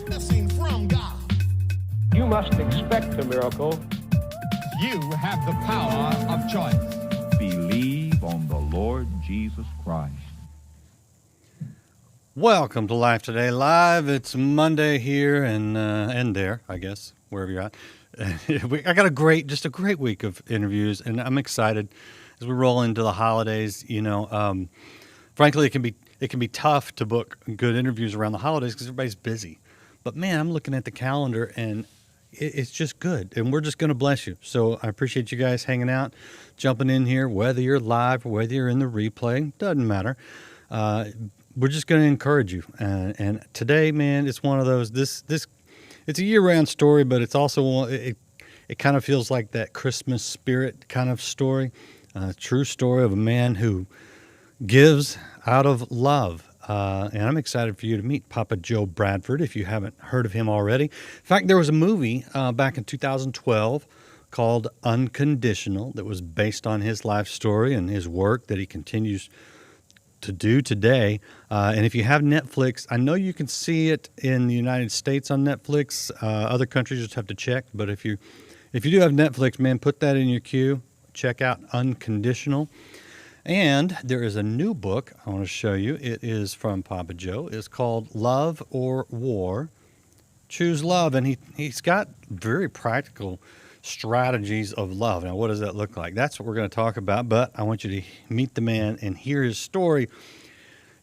witnessing from God. You must expect a miracle. You have the power of choice. Believe on the Lord Jesus Christ. Welcome to Life Today Live. It's Monday here and there, I guess, wherever you're at. I got a great week of interviews, and I'm excited as we roll into the holidays. Frankly, it can be tough to book good interviews around the holidays because everybody's busy. But man, I'm looking at the calendar and it's just good, and we're just going to bless you. So I appreciate you guys hanging out, jumping in here, whether you're live or whether you're in the replay, doesn't matter. We're just going to encourage you. And today, man, it's one of those. This it's a year-round story, but it's also it kind of feels like that Christmas spirit kind of story, true story of a man who gives out of love. And I'm excited for you to meet Papa Joe Bradford if you haven't heard of him already. In fact, there was a movie back in 2012 called Unconditional that was based on his life story and his work that he continues to do today. And if you have Netflix, I know you can see it in the United States on Netflix. Other countries just have to check. But if you do have Netflix, man, put that in your queue. Check out Unconditional. And there is a new book I want to show you. It is from Papa Joe. It's called Love or War. Choose love. And he's got very practical strategies of love. Now, what does that look like? That's what we're going to talk about. But I want you to meet the man and hear his story,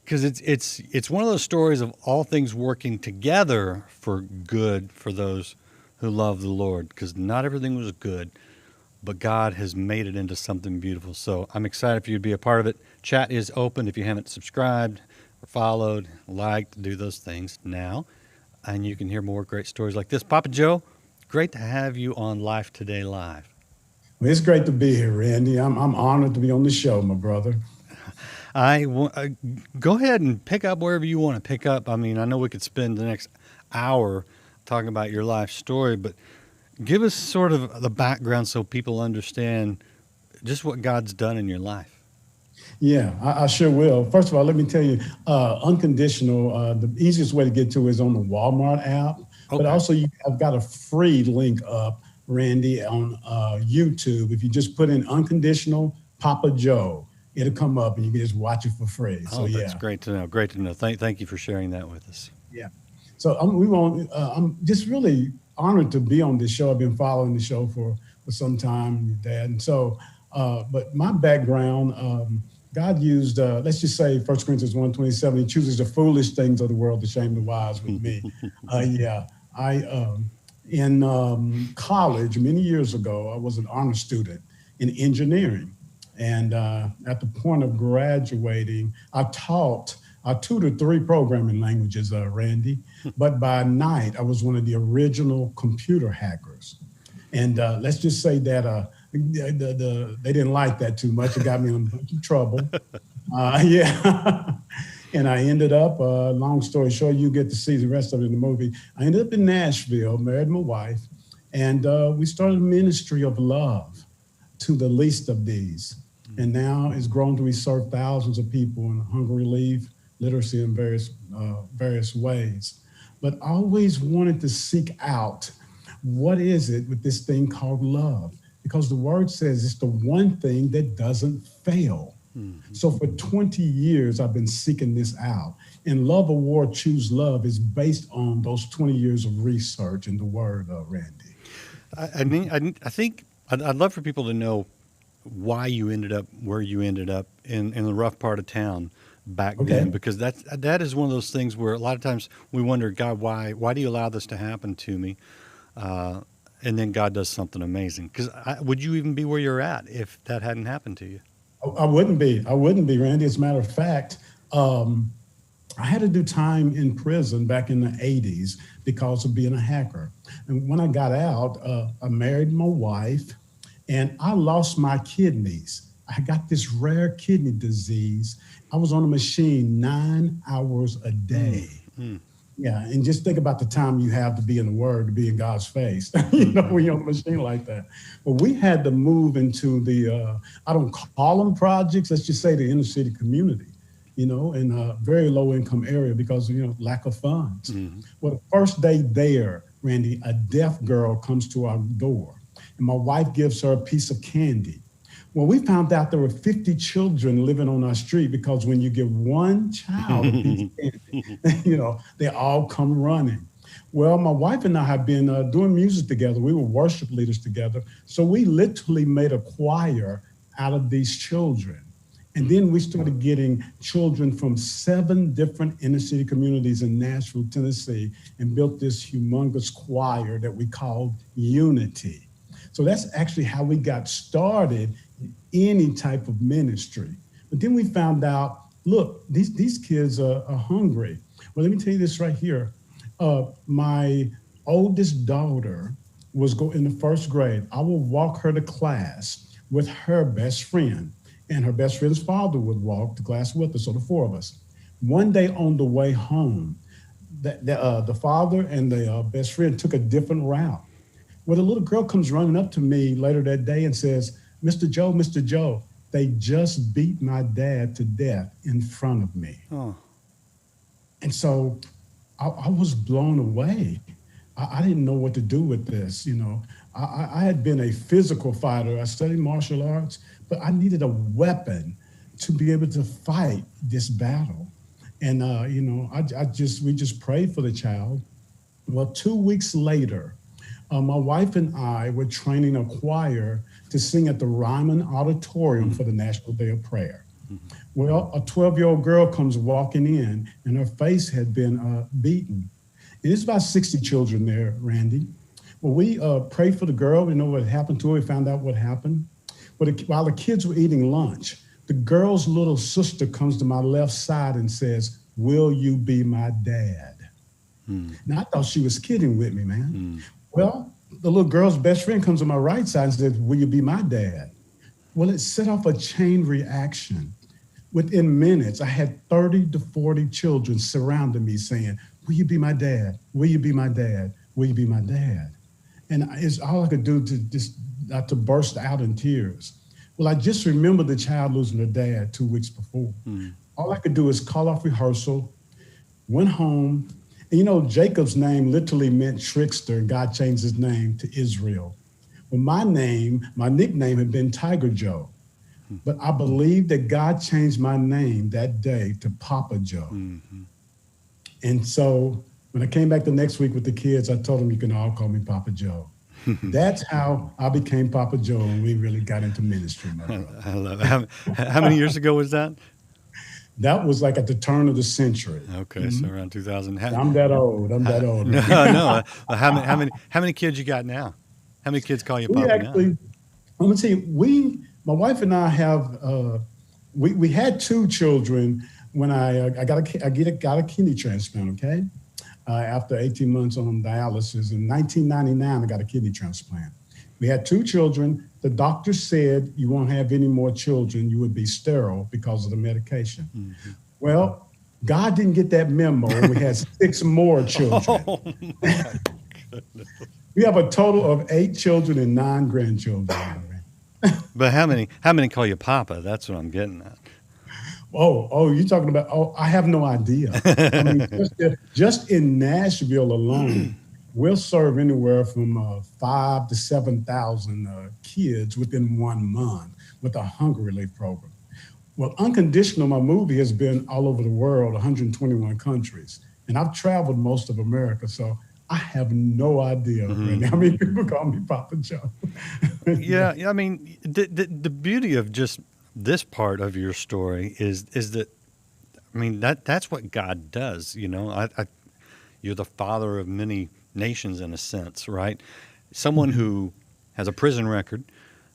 because it's one of those stories of all things working together for good for those who love the Lord, because not everything was good, but God has made it into something beautiful. So I'm excited for you to be a part of it. Chat is open. If you haven't subscribed or followed, liked, do those things now, and you can hear more great stories like this. Papa Joe, great to have you on Life Today Live. Well, it's great to be here, Randy. I'm honored to be on the show, my brother. Go ahead and pick up wherever you want to pick up. I mean, I know we could spend the next hour talking about your life story, but give us sort of the background so people understand just what God's done in your life. Yeah, I sure will. First of all, let me tell you, Unconditional, the easiest way to get to it is on the Walmart app. Okay. But also, I've got a free link up, Randy, on YouTube. If you just put in Unconditional Papa Joe, it'll come up and you can just watch it for free. So, that's great to know. Great to know. Thank you for sharing that with us. Yeah. So I'm just really honored to be on this show. I've been following the show for some time, your dad. And so, but my background, God used, let's just say 1 Corinthians 1:27, he chooses the foolish things of the world to shame the wise with me. In college, many years ago, I was an honor student in engineering. And at the point of graduating, I tutored 3 programming languages, Randy. But by night, I was one of the original computer hackers. And let's just say that they didn't like that too much. It got me in a bunch of trouble. And I ended up, long story short, you get to see the rest of it in the movie. I ended up in Nashville, married my wife, and we started a ministry of love to the least of these. And now it's grown to we serve thousands of people in hunger relief, literacy in various ways. But I always wanted to seek out what is it with this thing called love? Because the word says it's the one thing that doesn't fail. Mm-hmm. So for 20 years, I've been seeking this out. And Love or War, Choose Love is based on those 20 years of research in the word, Randy. I think I'd love for people to know why you ended up where you ended up in the rough part of town back then, because that is one of those things where a lot of times we wonder, God, why do you allow this to happen to me? And then God does something amazing. Because would you even be where you're at if that hadn't happened to you? I wouldn't be, Randy. As a matter of fact, I had to do time in prison back in the 80s because of being a hacker. And when I got out, I married my wife, and I lost my kidneys. I got this rare kidney disease. I was on a machine 9 hours a day. Mm-hmm. Yeah, and just think about the time you have to be in the Word, to be in God's face, when you're on a machine like that. But we had to move into the, I don't call them projects, let's just say the inner city community. in a very low income area because of, lack of funds. Well, the first day there, Randy, a deaf girl comes to our door and my wife gives her a piece of candy. Well, we found out there were 50 children living on our street because when you give one child a piece of candy, they all come running. Well, my wife and I have been doing music together. We were worship leaders together. So we literally made a choir out of these children. And then we started getting children from 7 different inner city communities in Nashville, Tennessee, and built this humongous choir that we called Unity. So that's actually how we got started in any type of ministry. But then we found out, look, these kids are hungry. Well, let me tell you this right here. My oldest daughter was in the first grade. I would walk her to class with her best friend, and her best friend's father would walk to class with us, so the 4 of us. One day on the way home, the father and the best friend took a different route. Well, the little girl comes running up to me later that day and says, Mr. Joe, they just beat my dad to death in front of me. Oh. And so I was blown away. I didn't know what to do with this. I had been a physical fighter. I studied martial arts, but I needed a weapon to be able to fight this battle. And, we just prayed for the child. Well, 2 weeks later, my wife and I were training a choir to sing at the Ryman Auditorium for the National Day of Prayer. Well, a 12-year-old girl comes walking in, and her face had been beaten. And it's about 60 children there, Randy. Well, we prayed for the girl. We know what happened to her. We found out what happened. But while the kids were eating lunch, the girl's little sister comes to my left side and says, will you be my dad? Now, I thought she was kidding with me, man. Well, the little girl's best friend comes to my right side and says, will you be my dad? Well, it set off a chain reaction. Within minutes, I had 30 to 40 children surrounding me saying, will you be my dad? Will you be my dad? Will you be my dad? And it's all I could do to just not to burst out in tears. Well, I just remember the child losing her dad 2 weeks before. All I could do is call off rehearsal, went home. And Jacob's name literally meant trickster, and God changed his name to Israel. Well, my nickname had been Tiger Joe. But I believe that God changed my name that day to Papa Joe. And so when I came back the next week with the kids, I told them you can all call me Papa Joe. That's how I became Papa Joe, and we really got into ministry. I love it. How many years ago was that? That was like at the turn of the century. Okay, so around 2000. I'm that old. No. How many kids you got now? How many kids call you Papa now? I'm gonna tell you, my wife and I have we had 2 children when I got a kidney transplant. Okay, after 18 months on dialysis in 1999, I got a kidney transplant. We had 2 children. The doctor said you won't have any more children. You would be sterile because of the medication. Well, God didn't get that memo. We had 6 more children. Oh, my goodness. We have a total of 8 children and 9 grandchildren. But how many call you Papa? That's what I'm getting at. Oh, you're talking about, I have no idea. I mean, just in Nashville alone, we'll serve anywhere from 5,000 to 7,000 kids within 1 month with a hunger relief program. Well, Unconditional, my movie, has been all over the world, 121 countries. And I've traveled most of America, so I have no idea how many people call me Papa Joe. Yeah, I mean, the beauty of just this part of your story is that, I mean, that's what God does. You're the father of many nations in a sense, right? Someone who has a prison record,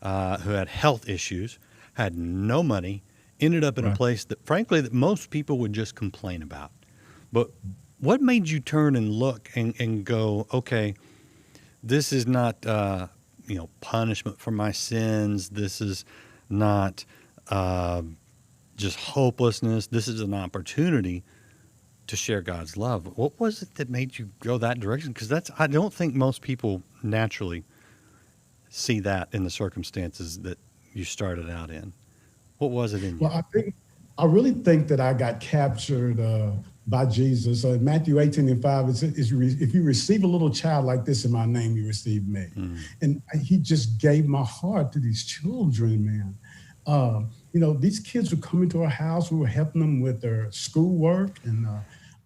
who had health issues, had no money, ended up in a place that, frankly, that most people would just complain about. But what made you turn and look and go, okay, this is not, punishment for my sins. This is not just hopelessness. This is an opportunity to share God's love. What was it that made you go that direction? Because I don't think most people naturally see that in the circumstances that you started out in. What was it in you? Well, I really think that I got captured by Jesus. Matthew 18:5, if you receive a little child like this in my name, you receive me. And he just gave my heart to these children, man. These kids would come into our house. We were helping them with their schoolwork, and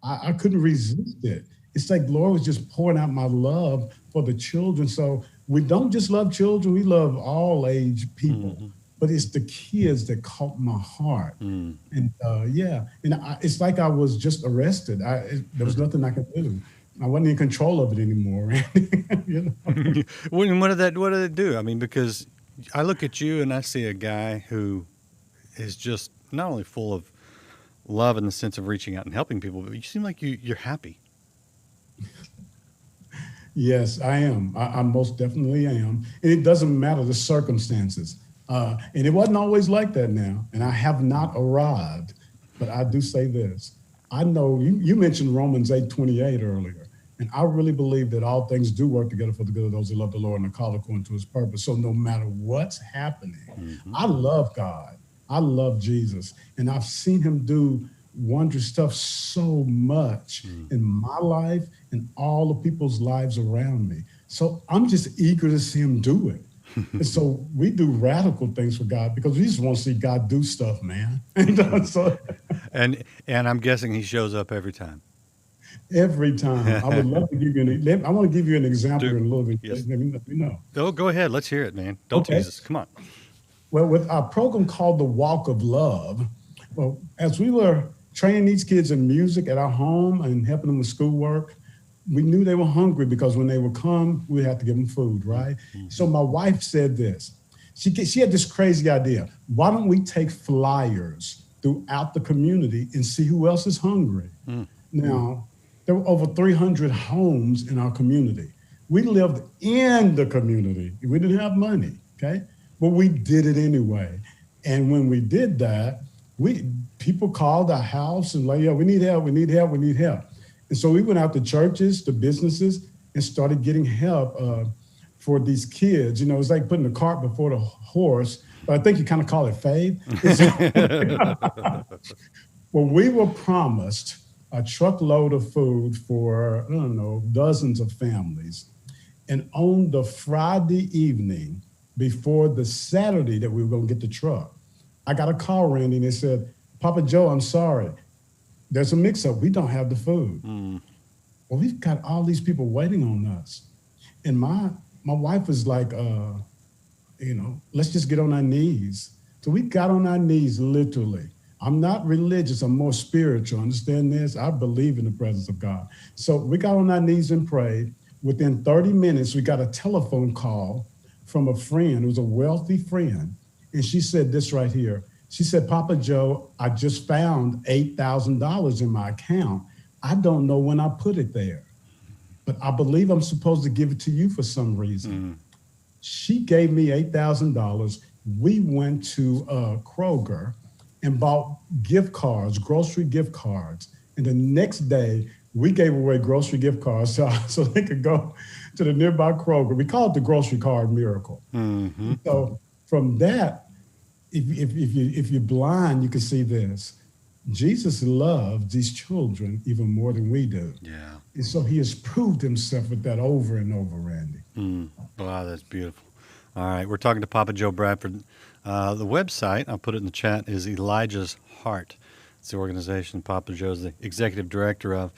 I couldn't resist it. It's like the Lord was just pouring out my love for the children. So we don't just love children, we love all age people. But it's the kids that caught my heart. And it's like I was just arrested. There was nothing I could do. I wasn't in control of it anymore. What did it do? I mean, because I look at you and I see a guy who is just not only full of love in the sense of reaching out and helping people, but you seem like you're happy. Yes, I am. I most definitely am. And it doesn't matter the circumstances. And it wasn't always like that now. And I have not arrived. But I do say this. I know you mentioned Romans 8:28 earlier. And I really believe that all things do work together for the good of those who love the Lord and are called according to his purpose. So no matter what's happening, I love God. I love Jesus. And I've seen him do wondrous stuff so much in my life and all the people's lives around me. So I'm just eager to see him do it. And so we do radical things for God because we just want to see God do stuff, man. And I'm guessing he shows up every time. Every time. I would love to give you I want to give you an example in a little bit. Yes. Let me know. Oh, go ahead. Let's hear it, man. Don't tease us. Come on. Well, with our program called The Walk of Love, well, as we were training these kids in music at our home and helping them with schoolwork, we knew they were hungry because when they would come, we had to give them food, right? So my wife said this. She had this crazy idea. Why don't we take flyers throughout the community and see who else is hungry? Now, there were over 300 homes in our community. We lived in the community. We didn't have money, okay? But we did it anyway. And when we did that, people called our house and like, yeah, we need help. And so we went out to churches, to businesses, and started getting help for these kids. It's like putting the cart before the horse, but I think you kind of call it faith. Well, we were promised a truckload of food for, dozens of families. And on the Friday evening, before the Saturday that we were going to get the truck, I got a call, Randy, and they said, Papa Joe, I'm sorry. There's a mix-up. We don't have the food. Well, we've got all these people waiting on us. And my wife was like, let's just get on our knees. So we got on our knees, literally. I'm not religious. I'm more spiritual. Understand this? I believe in the presence of God. So we got on our knees and prayed. Within 30 minutes, we got a telephone call from a friend. It was a wealthy friend. And she said this right here. She said, Papa Joe, I just found $8,000 in my account. I don't know when I put it there, but I believe I'm supposed to give it to you for some reason. She gave me $8,000. We went to Kroger and bought gift cards, grocery gift cards. And the next day, we gave away grocery gift cards so they could go to the nearby Kroger. We call it the grocery card miracle. So from that, if you're blind, you can see this. Jesus loved these children even more than we do. Yeah. And so he has proved himself with that over and over, Randy. Wow, that's beautiful. All right, we're talking to Papa Joe Bradford. The website, I'll put it in the chat, is Elijah's Heart. It's the organization Papa Joe's the executive director of.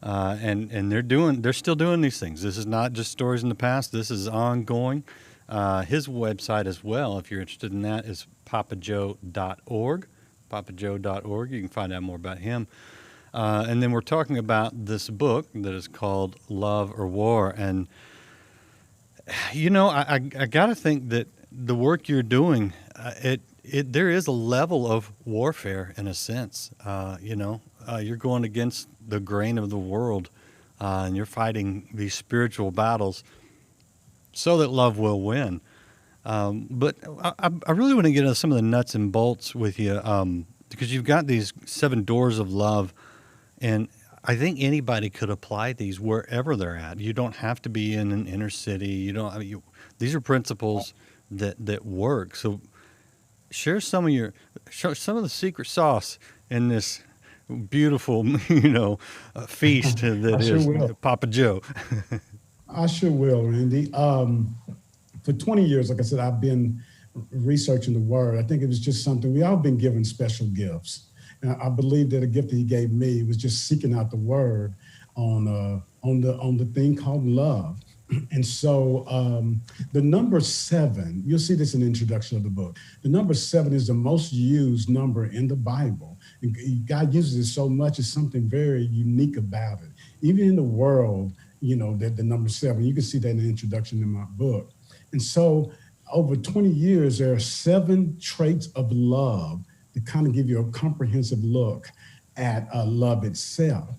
And they're still doing these things. This is not just stories in the past. This is ongoing. His website as well, if you're interested in that, is papajoe.org. papajoe.org. You can find out more about him. And then we're talking about this book that is called Love or War. And, I got to think that the work you're doing, there is a level of warfare in a sense. You're going against the grain of the world, and you're fighting these spiritual battles so that love will win. But I really want to get into some of the nuts and bolts with you, because you've got these 7 doors of love, and I think anybody could apply these wherever they're at. You don't have to be in an inner city. These are principles that work. So share some of the secret sauce in this beautiful, feast I that sure is will. Papa Joe. I sure will, Randy. For 20 years, like I said, I've been researching the word. I think it was just something we all been given special gifts. And I believe that a gift that he gave me was just seeking out the word on the thing called love. And so the number 7, you'll see this in the introduction of the book. The number 7 is the most used number in the Bible. And God uses it so much, it's something very unique about it. Even in the world, that the number 7, you can see that in the introduction in my book. And so over 20 years, there are 7 traits of love that kind of give you a comprehensive look at love itself.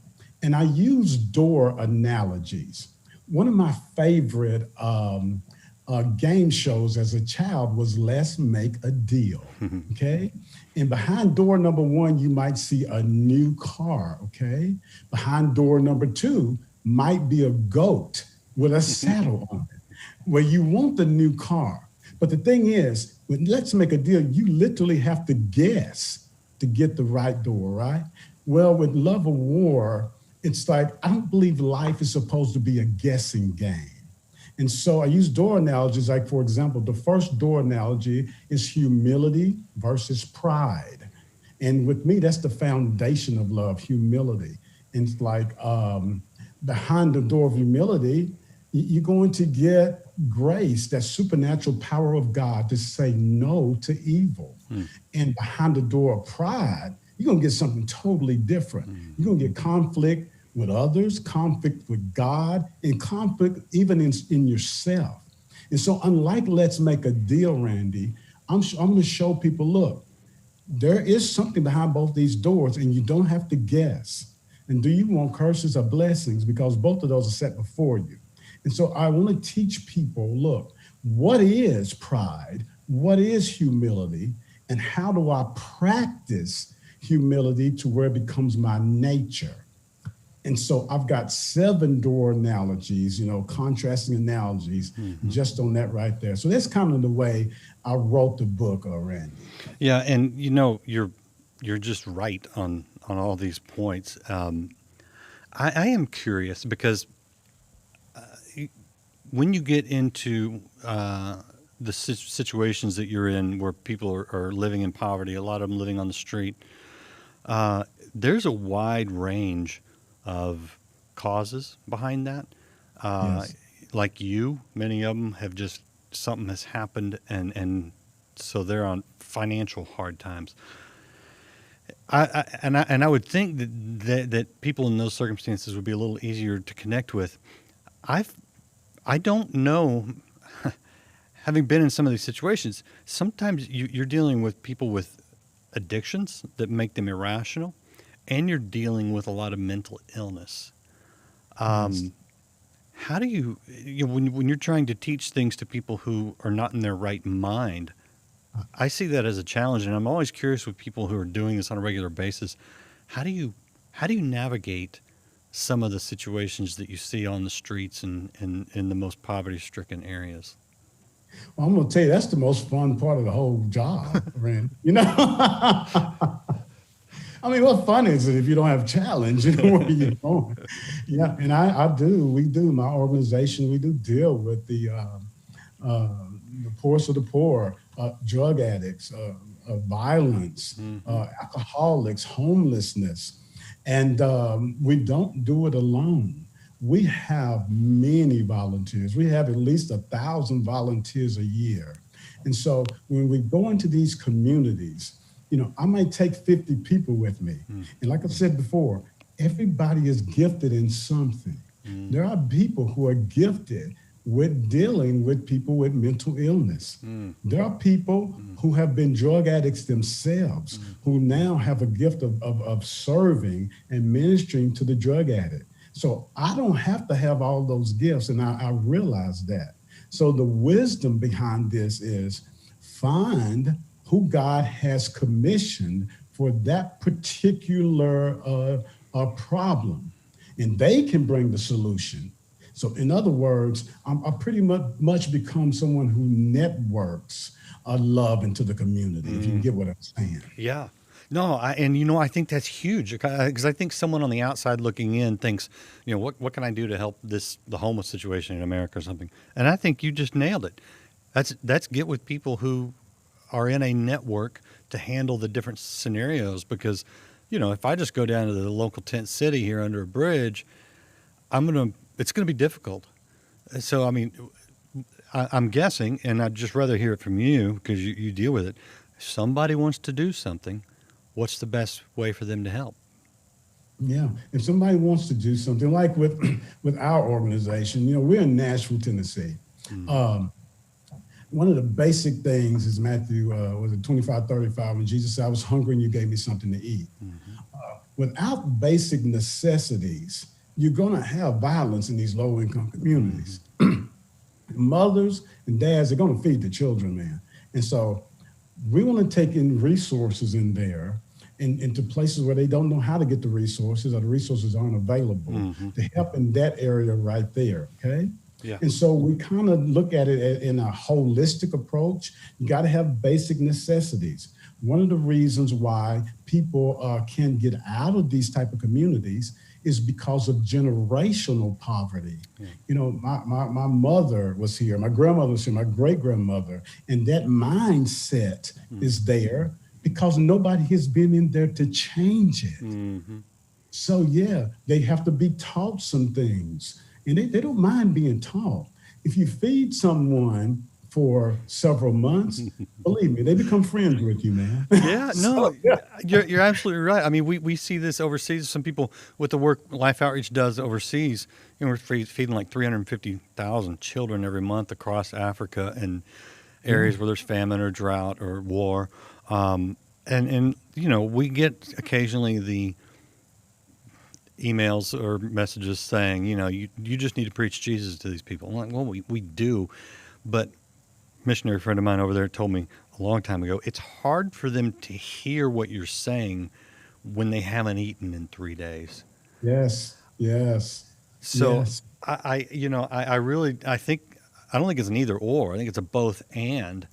And I use door analogies. One of my favorite game shows as a child was Let's Make a Deal, okay? And behind door number 1, you might see a new car, okay? Behind door number 2 might be a goat with a saddle on it, where you want the new car. But the thing is, when Let's Make a Deal, you literally have to guess to get the right door, right? Well, with Love or War, it's like, I don't believe life is supposed to be a guessing game. And so I use door analogies, like, for example, the first door analogy is humility versus pride. And with me, that's the foundation of love, humility. And it's like behind the door of humility, you're going to get grace, that supernatural power of God to say no to evil. And behind the door of pride, you're going to get something totally different. You're going to get conflict with others, conflict with God, and conflict even in yourself. And so unlike Let's Make a Deal, Randy, I'm going to show people, look, there is something behind both these doors, and you don't have to guess. And do you want curses or blessings? Because both of those are set before you. And so I want to teach people, look, what is pride? What is humility? And how do I practice humility to where it becomes my nature? And so I've got 7 door analogies, contrasting analogies, just on that right there. So that's kind of the way I wrote the book, Randy. Yeah, and you're just right on all these points. I am curious because when you get into the situations that you're in, where people are living in poverty, a lot of them living on the street, there's a wide range of causes behind that. Yes. Like many of them have just, something has happened, and so they're on financial hard times. I would think that people in those circumstances would be a little easier to connect with. I don't know, having been in some of these situations, sometimes you're dealing with people with addictions that make them irrational, and you're dealing with a lot of mental illness. Yes. How do you when you're trying to teach things to people who are not in their right mind, I see that as a challenge, and I'm always curious with people who are doing this on a regular basis. How do you navigate some of the situations that you see on the streets and in the most poverty-stricken areas? Well, I'm going to tell you, that's the most fun part of the whole job, Randy. I mean, what fun is it if you don't have challenge? Where you're going. Yeah, and we do. My organization, we do deal with the poorest of the poor, drug addicts, violence, alcoholics, homelessness. And we don't do it alone. We have many volunteers. We have at least 1,000 volunteers a year. And so when we go into these communities, I might take 50 people with me. And like I said before, everybody is gifted in something. There are people who are gifted with dealing with people with mental illness. There are people who have been drug addicts themselves, who now have a gift of serving and ministering to the drug addict. So I don't have to have all those gifts, and I realize that. So the wisdom behind this is find who God has commissioned for that particular problem, and they can bring the solution. So in other words, I pretty much become someone who networks love into the community, if you get what I'm saying. Yeah. No, I think that's huge because I think someone on the outside looking in thinks, what can I do to help the homeless situation in America or something? And I think you just nailed it. That's get with people who are in a network to handle the different scenarios because, if I just go down to the local tent city here under a bridge, it's going to be difficult. So, I mean, I'm guessing, and I'd just rather hear it from you because you deal with it. If somebody wants to do something, what's the best way for them to help? Yeah, if somebody wants to do something like with our organization, we're in Nashville, Tennessee. One of the basic things is Matthew, was it 25:35, when Jesus said, I was hungry and you gave me something to eat. Without basic necessities, you're going to have violence in these low-income communities. Mothers and dads are going to feed the children, man. And so we want to take in resources in there into places where they don't know how to get the resources or the resources aren't available to help in that area right there, okay? Yeah. And so we kind of look at it in a holistic approach. You got to have basic necessities. One of the reasons why people can get out of these type of communities is because of generational poverty. My mother was here, my grandmother was here, my great-grandmother, and that mindset is there because nobody has been in there to change it. So yeah, they have to be taught some things, and they don't mind being taught. If you feed someone for several months, believe me, they become friends with you, man. Yeah, no, you're absolutely right. I mean, we see this overseas. Some people with the work Life Outreach does overseas, we're feeding like 350,000 children every month across Africa and areas where there's famine or drought or war. And we get occasionally the emails or messages saying, you just need to preach Jesus to these people. I'm like, well, we do, but missionary friend of mine over there told me a long time ago, it's hard for them to hear what you're saying when they haven't eaten in 3 days. Yes. So yes. I don't think it's an either or. I think it's a both and,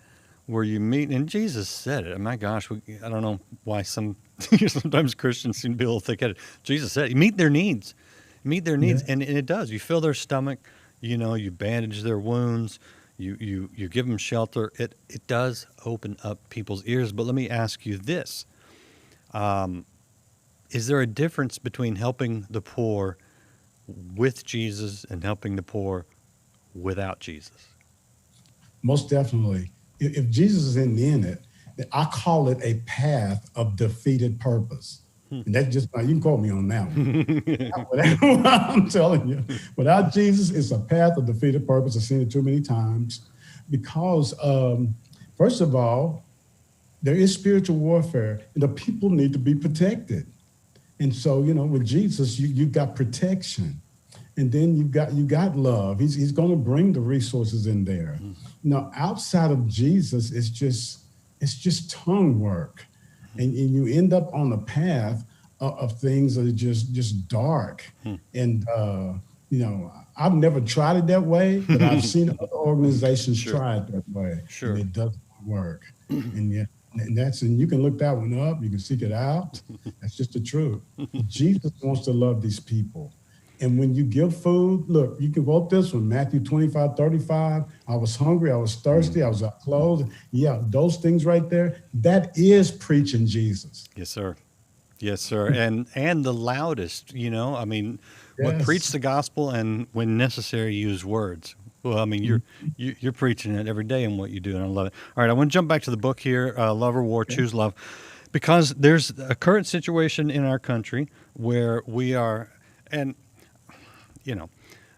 where you meet, and Jesus said it. My gosh, I don't know why sometimes Christians seem to be a little thick-headed. Jesus said it. You meet their needs, and it does. You fill their stomach, you bandage their wounds, you give them shelter. It does open up people's ears. But let me ask you this. Is there a difference between helping the poor with Jesus and helping the poor without Jesus? Most definitely. If Jesus is in it, I call it a path of defeated purpose. And that's just, you can quote me on that one. I'm telling you, without Jesus, it's a path of defeated purpose. I've seen it too many times because, first of all, there is spiritual warfare and the people need to be protected. And so, with Jesus, you got protection. And then you got love. He's going to bring the resources in there. Now, outside of Jesus, it's just tongue work, and you end up on a path of things that are just dark. And I've never tried it that way, but I've seen other organizations try it that way, and it doesn't work. And you can look that one up. You can seek it out. That's just the truth. Jesus wants to love these people. And when you give food, look, you can quote this one, Matthew 25:35. I was hungry, I was thirsty, I was out clothed. Yeah, those things right there, that is preaching Jesus. Yes, sir. And the loudest, what preach the gospel and when necessary, use words. Well, I mean, you're preaching it every day in what you do, and I love it. All right, I want to jump back to the book here, Love or War, Choose Love, because there's a current situation in our country where we are, and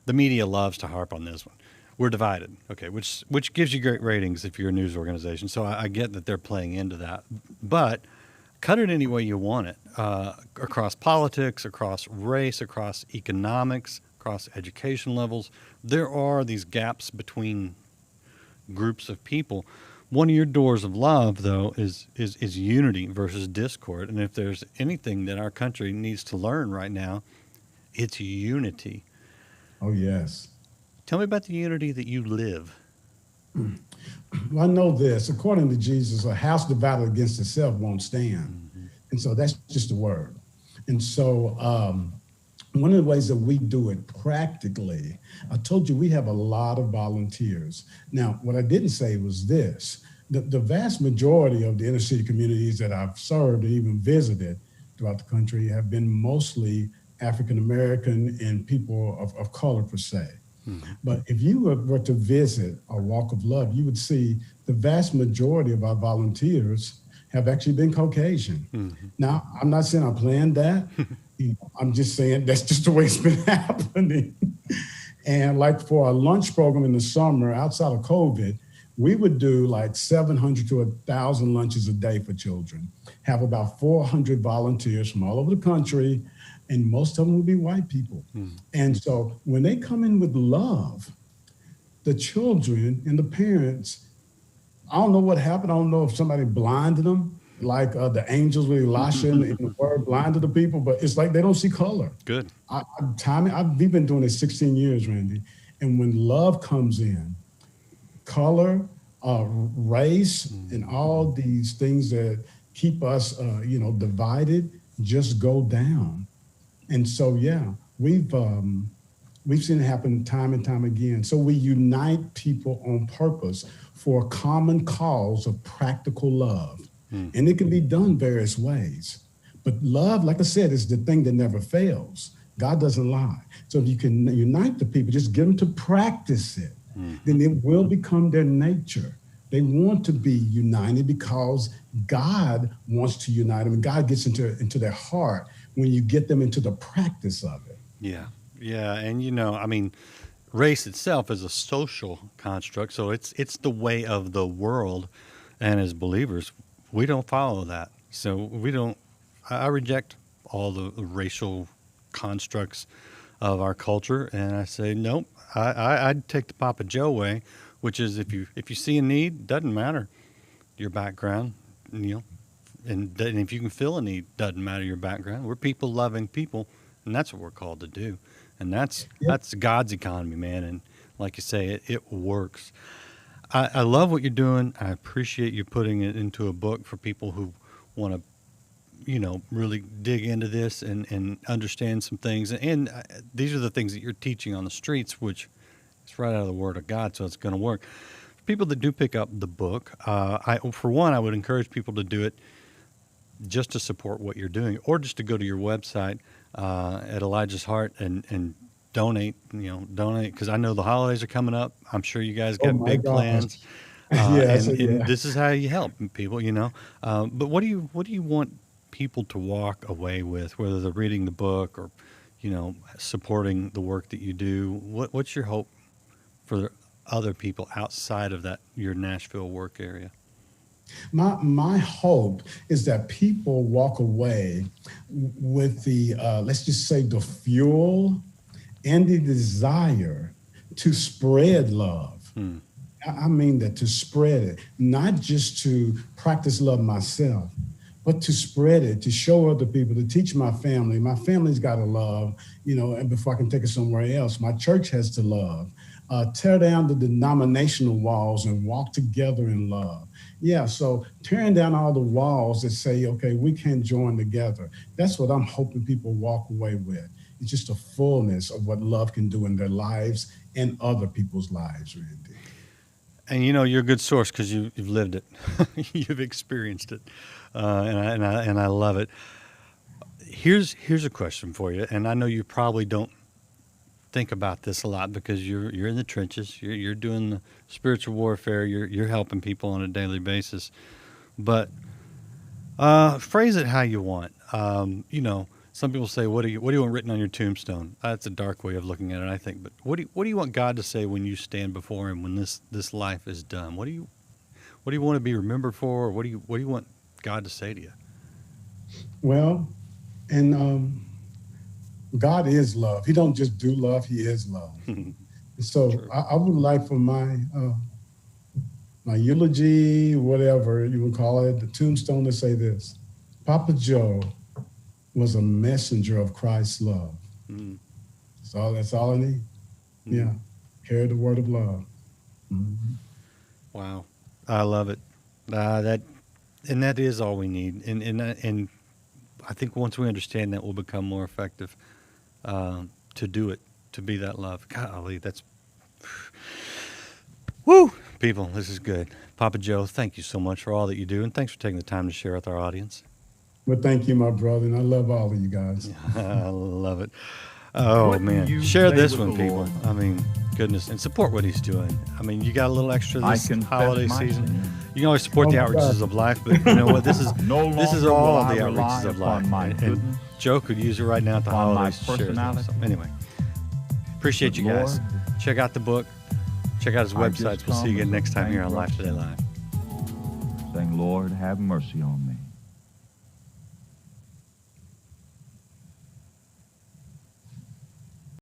the media loves to harp on this one. We're divided, okay, which gives you great ratings if you're a news organization. So I get that they're playing into that, but cut it any way you want it, across politics, across race, across economics, across education levels. There are these gaps between groups of people. One of your doors of love, though, is unity versus discord. And if there's anything that our country needs to learn right now, it's unity. Oh, yes. Tell me about the unity that you live. Well, I know this. According to Jesus, a house divided against itself won't stand. And so that's just the word. And so one of the ways that we do it practically, I told you we have a lot of volunteers. Now, what I didn't say was this. The vast majority of the inner city communities that I've served and even visited throughout the country have been mostly African American and people of color per se. But if you were to visit a walk of love, you would see the vast majority of our volunteers have actually been Caucasian. Now, I'm not saying I planned that. I'm just saying that's just the way it's been happening. And like for our lunch program in the summer, outside of COVID, we would do like 700 to 1,000 lunches a day for children, have about 400 volunteers from all over the country, and most of them would be white people. And so when they come in with love, the children and the parents, I don't know what happened. I don't know if somebody blinded them, like the angels with Elisha in the word blinded the people, but it's like they don't see color. Good. We've been doing this 16 years, Randy. And when love comes in, color, race, and all these things that keep us, divided just go down. And so, yeah, we've seen it happen time and time again. So we unite people on purpose for a common cause of practical love. And it can be done various ways. But love, like I said, is the thing that never fails. God doesn't lie. So if you can unite the people, just get them to practice it, then it will become their nature. They want to be united because God wants to unite them. And God gets into their heart when you get them into the practice of it. Yeah. Yeah. And, race itself is a social construct. So it's the way of the world. And as believers, we don't follow that. So I reject all the racial constructs of our culture. And I say, nope, I'd take the Papa Joe way, which is if you see a need, doesn't matter your background, and if you can fill a need, doesn't matter your background. We're people loving people, and that's what we're called to do. And that's God's economy, man. And like you say, it works. I love what you're doing. I appreciate you putting it into a book for people who want to, really dig into this and understand some things. And these are the things that you're teaching on the streets, which is right out of the Word of God, so it's going to work. For people that do pick up the book, I would encourage people to do it just to support what you're doing, or just to go to your website at Elijah's Heart and donate, because I know the holidays are coming up. I'm sure you guys got big plans. And this is how you help people, But what do you want people to walk away with, whether they're reading the book or, supporting the work that you do? What's your hope for other people outside of your Nashville work area? My hope is that people walk away with the, let's just say, the fuel and the desire to spread love. I mean that, to spread it, not just to practice love myself, but to spread it, to show other people, to teach my family. My family's got to love, and before I can take it somewhere else, my church has to love. Tear down the denominational walls and walk together in love. Yeah, so tearing down all the walls that say, okay, we can't join together. That's what I'm hoping people walk away with. It's just a fullness of what love can do in their lives and other people's lives, Randy. And you're a good source because you've lived it. You've experienced it. And I love it. Here's a question for you, and I know you probably don't think about this a lot because you're in the trenches. You're doing the spiritual warfare. You're helping people on a daily basis. But phrase it how you want. Some people say, "What do you want written on your tombstone?" That's a dark way of looking at it, I think. But what do you want God to say when you stand before Him when this life is done? What do you want to be remembered for? Or what do you want God to say to you? Well, and God is love. He don't just do love; He is love. So I would like for my eulogy, whatever you would call it, the tombstone, to say this: Papa Joe was a messenger of Christ's love. That's all I need. Yeah. Hear the word of love. Wow, I love it. That is all we need, and I think once we understand that, we'll become more effective to do it, to be that love. Golly, that's woo, people. This is good. Papa Joe, thank you so much for all that you do, and thanks for taking the time to share with our audience. Well, thank you, my brother, and I love all of you guys. I love it. Oh, Wouldn't man. you Share stay this with one, the people. Lord? I mean, goodness. And support what he's doing. I mean, you got a little extra I this confess holiday my season. sin. You can always support the Oh, outreaches God. of life, but you know what? This is No this is longer all will of the I rely outreaches of upon life. my And goodness, Joe could use it right now at the upon my holidays to share his personality. stuff. Anyway, appreciate But you guys. Lord, Check out the book. Check out his I just websites. We'll see you come again as a next time here on thank Life Today Live. saying, Lord, have mercy on me.